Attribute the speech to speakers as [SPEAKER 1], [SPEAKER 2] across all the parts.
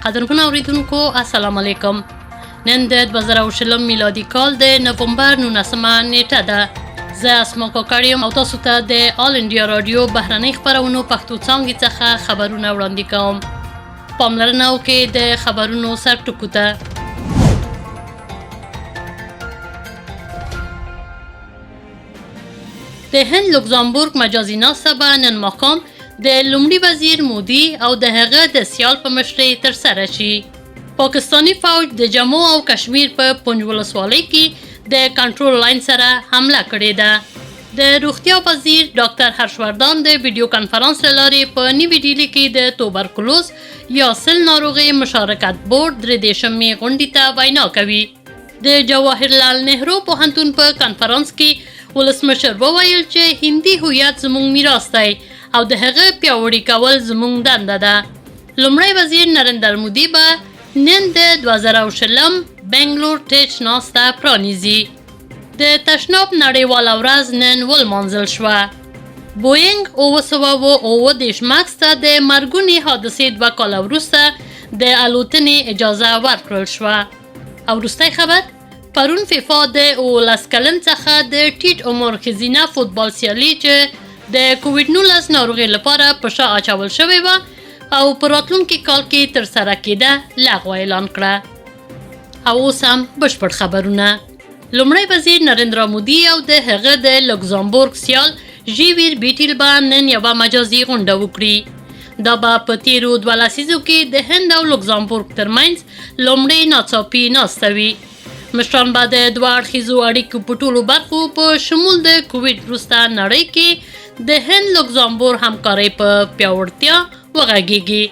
[SPEAKER 1] قدرمن اوریدونکو السلام علیکم. نن د 2020 میلادي کال د نومبر 19مه نیټه ده. زه اسما کوکاړیم او تاسو ته د آل انډیا رادیو بهرنۍ خبرونو پښتو څانګې څخه خبرونه وړاندې کوم. پاملرنه وکړئ د خبرونو سرټکو ته. د هند لوکزامبورګ مجازي ناسته به نن ماښام د لومړي وزیر مودي او د هغه د سیال په مشرۍ ترسره شي. پاکستاني فوج د جموں او کشمیر په پنج ولسوالۍ کې د کنټرول لاین سره حمله کړې ده. د روغتیا وزیر ډاکټر هرشوردان د ویډیو کانفرنس له لارې په نیوي ډیلي کې د توبرکلوز یا سل ناروغۍ مشارکت بورډ 23مې غونډې ته وینا کوي. د جواهرلال نهرو پوهنتون په کنفرانس کې ولسمشر وویل چې هندي هویت زموږ میراث دی او د هغه پیاوړي کول زموږ دنده ده. لومړی وزیر نریندر مودي به نن د 2020 بنګلور ټیچ ناسته پرانیزي. د تشناب نړیواله ورځ نن ولمانځل شوه. بوینګ 937 ماکس ته د مرګونې حادثې 2 کاله وروسته د الوتنې اجازه ورکړل شوه. او وروستی خبر، پرون فیفا د 19 کلن څخه د ټیټ عمر ښځینه فوتبال سیالي چې د کووډ-19 ناروغۍ لپاره په شا اچول شوې وه او په راتلونکي کال کې ترسره کېده لغوه اعلان کړه. او اوس هم بشپړ خبرونه. لومړی وزیر نریندرا مودي او د هغه د لوکزامبورګ سیال ژیویر بیټیل به نن یوه مجازي غونډه وکړي. دا به په تیرو 2 لسیزو کې د هند او لوکزامبورګ ترمنځ لومړی ناڅاپي ناسته وي. مشران به د دوه اړخیزو اړیکو په ټولو برخو په شمول د کووډ وروسته نړۍ کې د هند لوکزامبورګ همکارۍ په پیاوړتیا وغږیږي.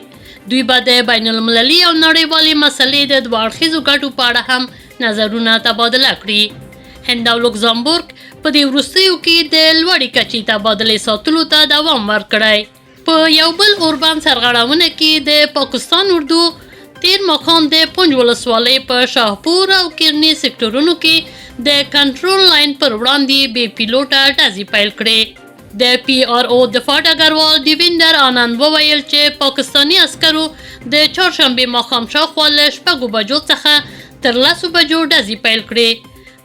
[SPEAKER 1] دوی به د بین المللي او نړیوالې مسلې د دوه اړخیزو ګټو په اړه هم نظرونه تبادله کړي. هند او لوکزامبورګ په دې وروستیو کې د لوړې کچې تبادلې ساتلو ته دوام ورکړی. په یو بل اوربان سرغړونه کې د پاکستان اردو تیر ماښام د پنج ولسوالۍ په شاهپور او کرني سکتورونو کې د کنټرول لاین پر وړاندې بې پیلوټه ډزې پیل کړې. د پی آر او دفاع ډګروال دیویندر آنند وویل چې پاکستاني عسکرو د چهارشنبې ماښام شاوخوا له 6 بجو څخه تر 10 بجو ډزې پیل کړې.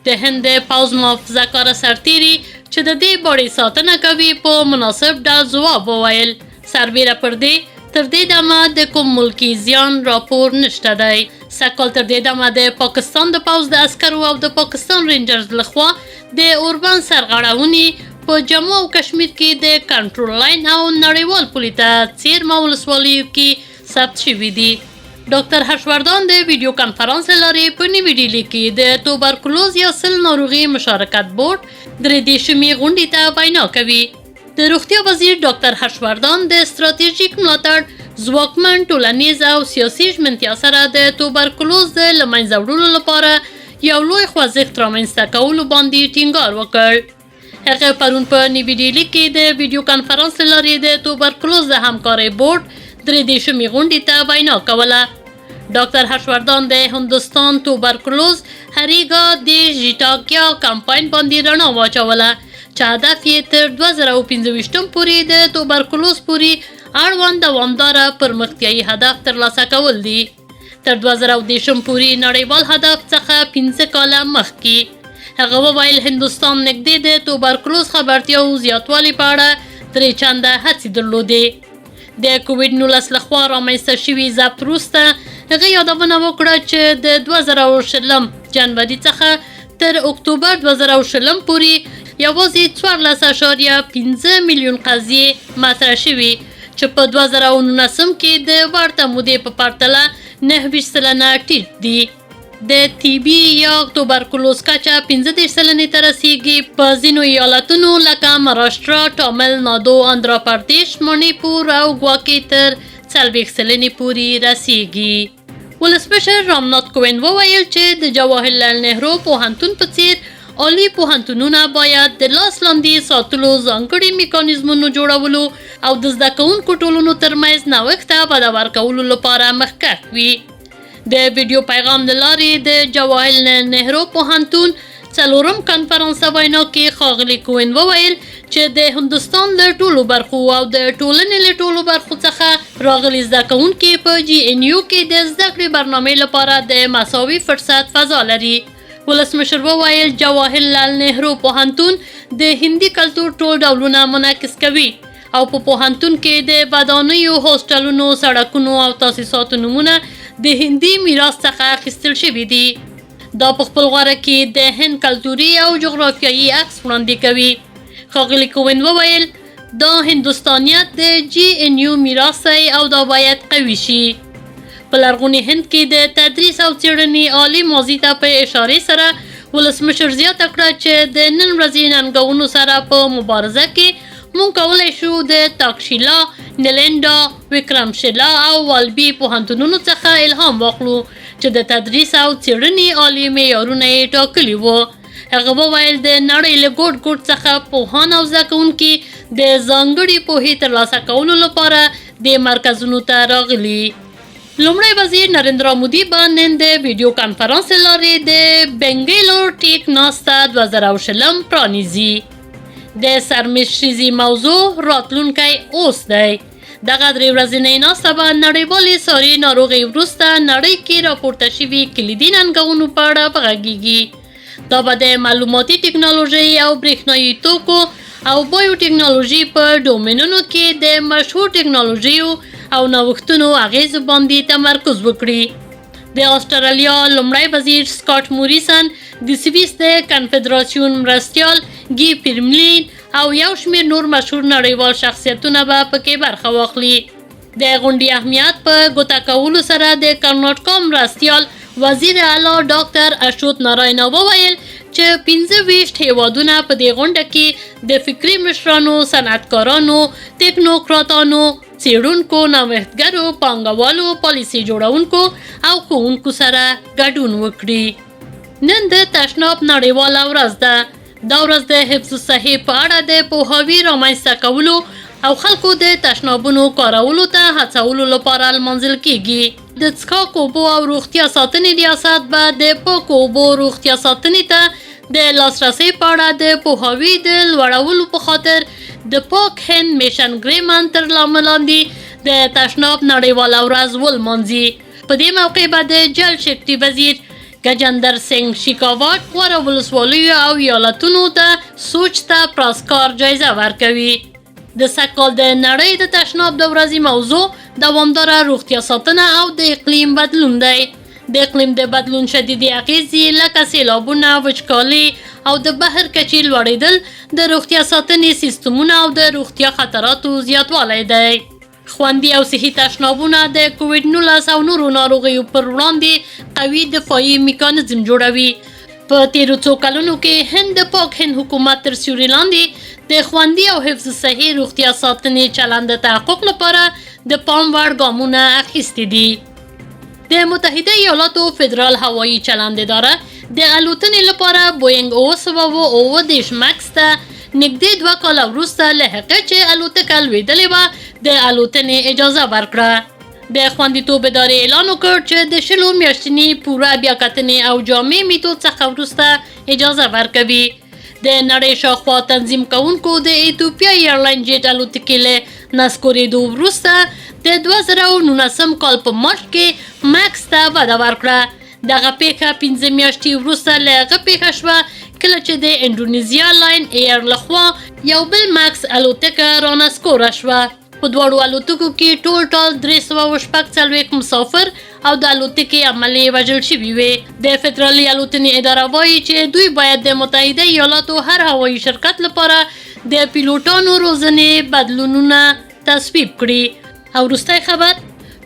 [SPEAKER 1] د هند د پوځ محافظه کاره سرتیري چې د دې بړې ساتنه کوي په مناسب ډول ځواب وویل. سربیره پر دې تر دې دمه د کوم ملکی زیان راپور نشته دی. سږکال تر دې دمه د پاکستان د پوځ د عسکرو او د پاکستان رینجرز لخوا د اوربان سرغړونې په جموں او کشمیر کې د کنټرول لاین او نړیوال پولې ته څیرمه ولسوالیو کې ثبت شوي دي. ډاکټر هرشوردان د ویډیو کانفرنس له لارې په نیوي ډیلي کې د توبرکلوز یا سل ناروغي مشارکت بورډ 23مې غونډې ته وینا کوي. د روغتیا وزیر ډاکټر هرشوردان د ستراتیژیک ملاتړ، ځواکمن ټولنیز او سیاسي ژمنتیا سره د توبرکلوز د له منځه وړلو لپاره یو لوی خوځښت رامنځته کولو باندې ټینګار وکړ. هغه پرون په نیوي ډیلي کې د ویډیو کانفرنس له لارې د توبرکلوز د همکارۍ بورډ 23مې غونډې ته وینا کوله. ډاکټر هرشوردان د هندوستان توبرکلوز هریګا د ژیټاکیا کمپاین باندې رڼا واچوله چې هدف یې تر 2025 پورې د توبرکلوز پورې اړوند دوامداره پرمختیایي هدف ترلاسه کول دي. تر 2030 پورې نړیوال هدف څخه 5 کاله مخکې. هغه وویل هندوستان نږدې د توبرکلوز خبرتیاو زیاتوالي په اړه 3 چنده هڅې درلودې. د کووډ-19 لخوا رامنځته شوي ضبط وروسته هغه یادونه وکړه چې د 2020 جنوري څخه تر اکتوبر 2020 پورې یوازې 14.5 میلیون قضیې مطرح شوي چې په 2019 کې د ورته مودې په پرتله 29 سلنه ټیټ دي. د ټي بي یا توبرکلوز کچه 15 سلنې ته رسیږي. په ځینو ایالتونو لکه مهاراشټرا، تامل نادو، آندھرا پردیش، مڼیپور او ګواکې تر 40 سلنې پورې رسیږي. ولسمشر رامنات کوویند وویل چې د جواهرلال نهرو پوهنتون په څیر عالی پوهنتونونه باید د لاس لاندې ساتلو ځانګړي میکانیزمونو جوړولو او د زده کوونکو ټولنو ترمنځ نوښت ته وده ورکولو لپاره مخکښ وي. د ویډیو پیغام له لارې د جواهرلال نهرو پوهنتون څلورم کنفرانس وینا کې ښاغلي کوویند وویل چې د هندوستان له ټولو برخو او د ټولنې له ټولو برخو څخه راغلي زده کوونکي په GNU کې د زده کړې برنامې لپاره د مساوي فرصت فضا لري. ولسمشر وویل جواهرلال نهرو پوهنتون د هندي کلتور ټول ډولونه منعکس کوي او په پوهنتون کې د ودانیو، هوسټلونو، سړکونو او تاسیساتو نومونه د هندي میراث څخه اخیستل شوي دي. دا په خپل غوره کې د هند کلتوري او جغرافیایي عکس وړاندې کوي. ښاغلي کووین وویل دا هندوستانیت د GNU میراث دی او دا باید قوي شي. په لرغوني هند کې د تدریس او څېړنې عالي ماضي ته په اشارې سره ولسمشر زیاته کړه چې د نن ورځې ننګونو سره په مبارزه کې مونږ کولی شو د تاکشیلا، نلندا، وکرمشیلا او والبي پوهنتونونو څخه الهام واخلو چې د تدریس او څېړنې عالي معیارونه یې ټاکلي وو. هغه وویل د نړۍ له ګوټ ګوټ څخه پوهان او زده کوونکي د ځانګړې پوهې ترلاسه کولو لپاره د مرکزونو ته راغلي. لومړی وزیر نریندرا مودي به نن د ویډیو کانفرانس له لارې د بنګلور ټیک ناسته 2020 پرانیزي. د سرمشریزي موضوع راتلونکی اوس دی. دغه درې ورځنۍ ناسته به نړیوالې ساري ناروغۍ وروسته نړۍ کې راپورته شوي کلیدي ننګونو په اړه وغږیږي. دا به د معلوماتي ټکنالوژۍ او برېښنایي توکو او بایو ټکنالوژي په ډومینونو کې د مشهور ټکنالوژیو او نوښتونو اغیزو باندې تمرکز وکړي. د استرالیا لومړی وزیر سکاټ موریسن، د سویس د کنفدراسیون مرستیال ګي پیرملین او یو شمېر نور مشهور نړیوال شخصیتونه به پکې برخه واخلي. د غونډې اهمیت په ګوته کولو سره د کرناټکا مرستیال وزیر اعلی ډاکټر اشوت ناراینا وویل چې 25 هیوادونه په دې غونډه کې د فکري مشرانو، صنعتکارانو، تکنوکراتانو، څېړونکو، نوښتګرو، پانګوالو، پالیسي جوړونکو او ښوونکو سره ګډون وکړي. نن د تشناب نړیواله ورځ ده. دا ورځ د حفظ الصحې په اړه د پوهاوي رامنځته کولو او خلکو د تشنابونو کارولو ته هڅولو لپاره لمانځل کیږي. د څښاک اوبو او روغتیا ساتنې ریاست به د پاکو اوبو روغتیا ساتنې ته د لاسرسي په اړه د پوهاوي د لوړولو په خاطر د پاک هند میشن ګریمن تر لامل لاندې د تشناب نړیواله ورځ ولمانځي. په دې موقع به د جل شکتي وزیر گجندر سنگ شیکاوات غوره ولسوالیو او ایالتونو ته سوچ ته پراسکار جایزه ورکوي. د سږکال د نړۍ د تشناب د ورځې موضوع دوامداره روغتیا ساتنه او د اقلیم بدلون دی. د اقلیم د بدلون شدیدې اغیزې لکه سیلابونه، وچکالي او د بحر کچې لوړېدل د روغتیا ساتنې سیستمونه او د روغتیا خطراتو زیاتوالی دی. خوندي او صحي تشنابونه د کووډ-19 او نورو ناروغیو پر وړاندې قوي دفاعي میکانیزم جوړوي. په تیرو څو کلونو کې هند د پاک هند حکومت تر سیوري لاندې د خوندي او حفظ صحي روغتیا ساتنې چلند د تحقق لپاره د پام وړ ګامونه اخیستي دي. د متحده ایالاتو فدرال هوایي چلند اداره د الوتنې لپاره بوینګ 737 ماکس ته نږدې 2 کاله وروسته له هغه چې الوتکه لوېدلې وه د الوتنې اجازه ورکړه. د خوندیتوب ادارې اعلان وکړ چې د 10 میاشتني پوره بیاکتنې او جامع میتود څخه وروسته اجازه ورکوي. د نړۍ شاوخوا تنظیم کوونکو د ایتوپیا ایرلاین جیټ الوتکې له نسکورېدو وروسته د 2019 کال په مارچ کې ماکس ته وده ورکړه. دغه پیښه 15 میاشتې وروسته له هغه پیښه شوه کله چې د انډونیزیا لاین ایر لخوا یو بل ماکس الوتکه رانسکوره شوه. په دواړو الوتکو کې ټول 346 مسافر او د الوتکې عملې وژل شوي وې. د فدرالي الوتنې اداره وایي چې دوی باید د متحده ایالاتو هر هوایي شرکت لپاره د پیلوټانو روزنې بدلونونه تصویب کړي. او وروستی خبر،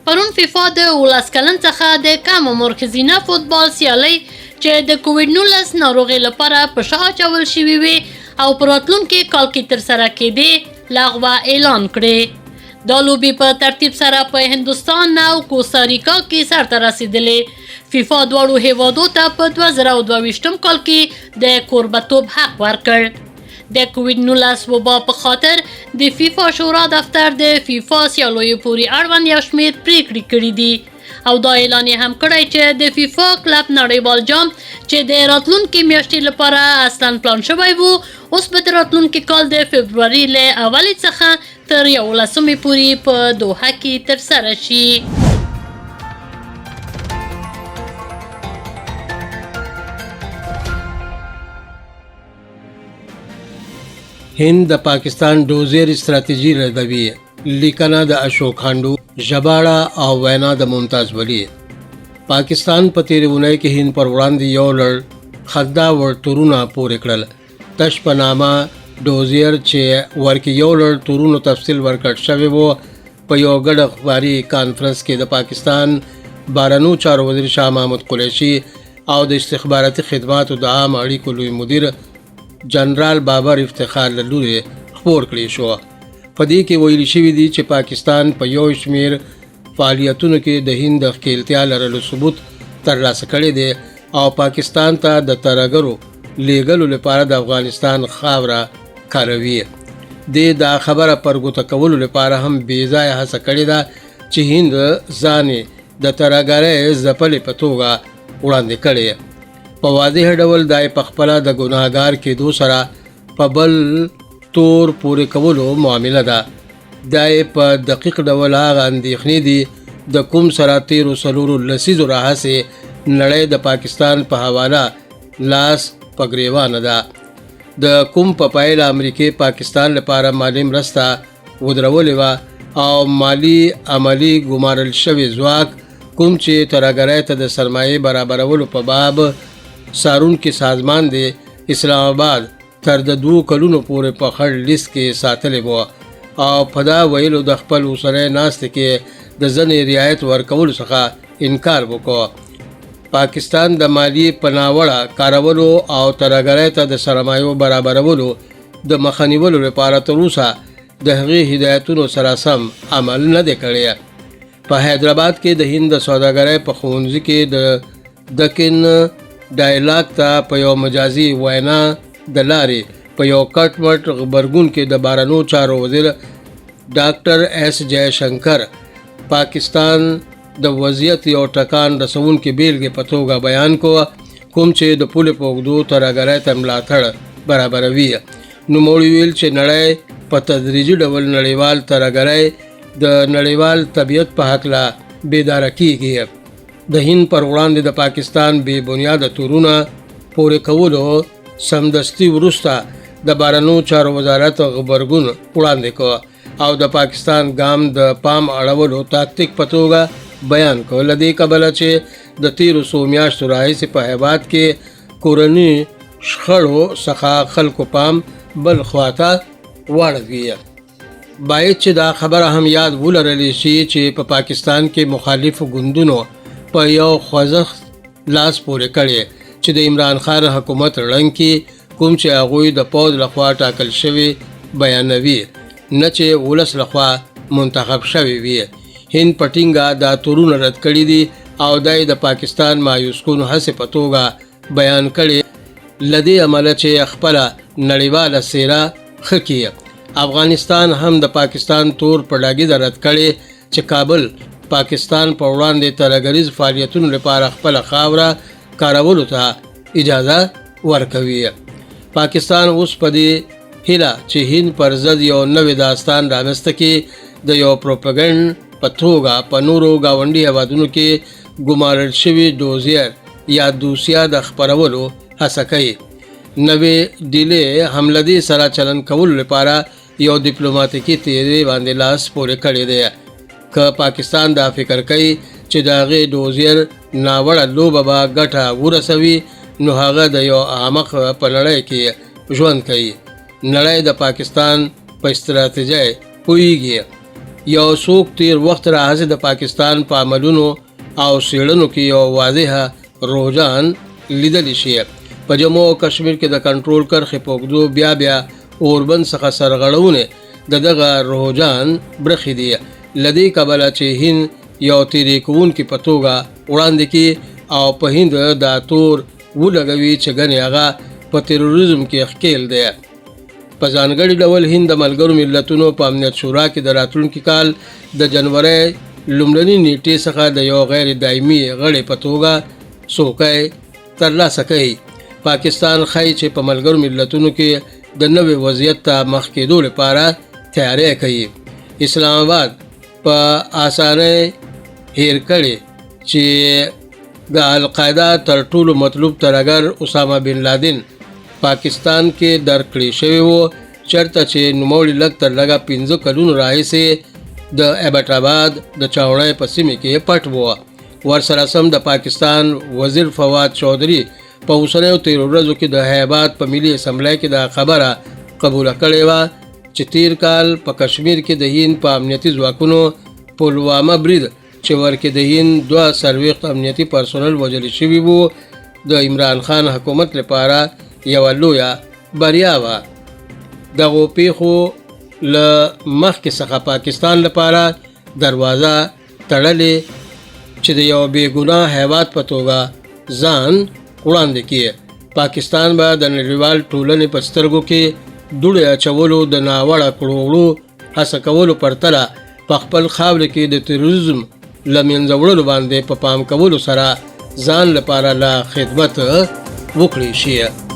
[SPEAKER 1] پرون فیفا د 19 کلن څخه د کم عمر ښځینه فوتبال سیالۍ چې د کووډ-19 ناروغۍ لپاره په شا اچول شوي وې او په راتلونکي کال کې ترسره کېدې لغوه اعلان کړې. دا لوبې په ترتیب سره په هندوستان او کوستاریکا کې سرته رسېدلې. فیفا دواړو هیوادو ته په 2022 کال کې د کوربه‌توب حق ورکړ. د کووډ-19 وبا په خاطر د فیفا شورا دفتر د فیفا سیالیو پورې اړوند یو شمېر پریکړې کړې دي. او دا اعلان هم کړی چې د فیفا کلب نړیوال جام چې د راتلونکي میاشتې لپاره اصلا پلان شوی وو اوس به د راتلونکي کال د فبروري له اولې څخه تر 11مې پورې په دوحه کې ترسره شي.
[SPEAKER 2] هند د پاکستان ډوزیر استراتیژي ردوي. لیکنه د اشوک خانډو، ژباړه او وینا د ممتاز ولی. پاکستان په تیرې اونۍ کې هند پر وړاندې یو لړ خندا ور تورونه پورې کړل. تش په نامه ډوزیر چې ورکې یو لړ تورونو تفصیل ورکړ شوی وو په یو ګډ اخباري کانفرنس کې د پاکستان بهرنیو چارو وزیر شاه محمود قریشي او د استخباراتي خدماتو د عام اړیکو لوی مدیر جنرال بابر افتخار له لوري خپور کړی شو. په دې کې ویل شوي دي چې پاکستان په یو شمیر فعالیتونو کې د هند د ښکیلتیا لرلو ثبوت ترلاسه کړی دی او پاکستان ته د ترهګرو لیږلو لپاره د افغانستان خاوره کاروي. دا خبره پر ګوته کولو لپاره هم بې ځایه هڅه کړې ده چې هند ځان د ترهګرۍ ځپلې په توګه وړاندې کړی. په واضح ډول دای په خپله د ګناهګار کېدو سره په بل تور پورې کولو معامله ده. دای په دقیق ډول هغه اندېښنې دي د کوم سره تیرو څلورو لسیزو راهیسې نړۍ د پاکستان په حواله لاس په ګریوانه ده. د کوم په پایله امریکې پاکستان لپاره مالي مرسته ودرولې وه او مالي عملي ګمارل شوی ځواک کوم چې ترهګرۍ ته د سرمایې برابرولو په باب سارونکي سازمان دی اسلام آباد تر د 2 کلونو پورې په خړ لیست کې ساتلی وو او په دا ویلو د خپل اوسنۍ ناستې کې د ځنې رعایت ورکولو څخه انکار وکړ. پاکستان د مالی په ناوړه کارولو او ترهګرۍ ته د سرمایو برابرولو د مخه نیولو لپاره تر اوسه د هغې هدایتونو سره سم عمل نه دی کړی. په حیدرآباد کې د هند د سوداګرۍ په ښوونځي کې د دکن ډایلاګ ته په یو مجازي وینا د لارې په یو کټ مټ غبرګون کې د بهرنیو چارو وزیر ډاکټر ایس جے شنکر پاکستان د وضعیت یو ټکان رسونکي بیلګې په توګه بیان کو کوم چې د پولې په اوږدو ترهګرۍ ته ملاتړ برابروي. نوموړي ویل چې نړۍ په تدریجي ډول نړیوال ترهګرۍ د نړیوال طبیعت په هکله بیداره کیږي. د هند پر وړاندې د پاکستان بې بنیاده تورونه پورې کولو سمدستي وروسته د بهرنیو چارو وزارت غبرګون وړاندې کړ او د پاکستان ګام د پام اړولو تاکتیک په توګه بیان کړ. له دې کبله چې د تیرو څو میاشتو راهیسې په هیواد کې کورني شخړو څخه خلکو پام بل خواته واړوي. باید چې دا خبره هم یاد ولرلی شي چې په پاکستان کې مخالف ګوندونو په یو خوځښت لاس پورې کړی چې د عمران خان حکومت رنګ کې کوم چې هغوی د پوځ لخوا ټاکل شوي بیانوي نه چې ولس لخوا منتخب شوي وي. هند په ټینګه دا تورونه رد کړي دي او دای د پاکستان مایوس کون هڅې په توګه بیان کړي له دې امله چې خپله نړیواله څیره ښه کړي. افغانستان هم د پاکستان تور په ډاګیزه رد کړي چې کابل پاکستان په وړاندې ترهګریز فعالیتونو لپاره خپله خاوره کارولو ته اجازه ورکوي. پاکستان اوس په دې هیله چې هند پر ضد یو نوی داستان رامنځته کړي د یو پروپاګنډ په توګه په نورو ګاونډي هیوادونو کې ګمارل شوي ډوزیر یا دوسیه د خپرولو هڅه کوي. نوې ډیلې حمله دې سره چلن کولو لپاره یو ډیپلوماټیکي تیری باندې لاس پورې کړی دی. که پاکستان دا فکر کوي چې د هغې ډوزیر ناوړه لوبه به ګټه ورسوي نو هغه د یو احمق په لړۍ کې ژوند کوي. نړۍ د پاکستان په استراتیژۍ پوهیږي. یو څوک تیر وخت راهیسې د پاکستان په عملونو او څېړنو کې یو واضحه رجحان لیدلی شي. په جموں او کشمیر کې د کنټرول کرښې په اوږدو بیا اوربند څخه سرغړونې د دغه رجحان برخې دي. له دې کبله چې هند یو تیرې کوونکي په توګه وړاندې کړي او په هند دا تور ولګوي چې ګنې هغه په تیروریزم کې ښکیل دی. په ځانګړي ډول هند د ملګرو ملتونو په امنیت شورا کې د راتلونکي کال د جنورۍ لومړنۍ نیټې څخه د یو غیر دایمي غړي په توګه څوکۍ ترلاسه کوي. پاکستان ښایي چې په ملګرو ملتونو کې د نوې وضعیت ته مخ کېدو لپاره تیاری کوي. اسلام آباد په اسانۍ هیر کړي چې د القاعده تر ټولو مطلوب ترهګر اسامه بن لادن پاکستان کې درکړی شوی و، چېرته چې نوموړي لږ تر لږه 15 کلونو راهیسې د ایبټ آباد د چاوڼۍ په سیمې کې پټ و. ورسره سم د پاکستان وزیر فواد چودھری په اوسنیو تیرو ورځو کې د هیبات په ملي اسمبلی کې دا خبره قبوله کړې وه چې تیر کال په کشمیر کې د هند په امنیتي ځواکونو پلوامه برید چې ورکې د هند 2 امنیتي پرسونل وژل شوي وو د عمران خان حکومت لپاره یوه لویه بریا وه. دغو پیښو له مخکې څخه پاکستان لپاره دروازه تړلې چې د یو بې ګناه هیواد په توګه ځان وړاندې کړي. پاکستان به د نړیوال ټولنې په سترګو کې دوړې اچولو د ناوړه کړو هڅه کولو پرتله په خپل خاورې کې د تروریزم له منځه وړلو باندې په پام کولو سره ځان لپاره لا خدمت وکړي شي.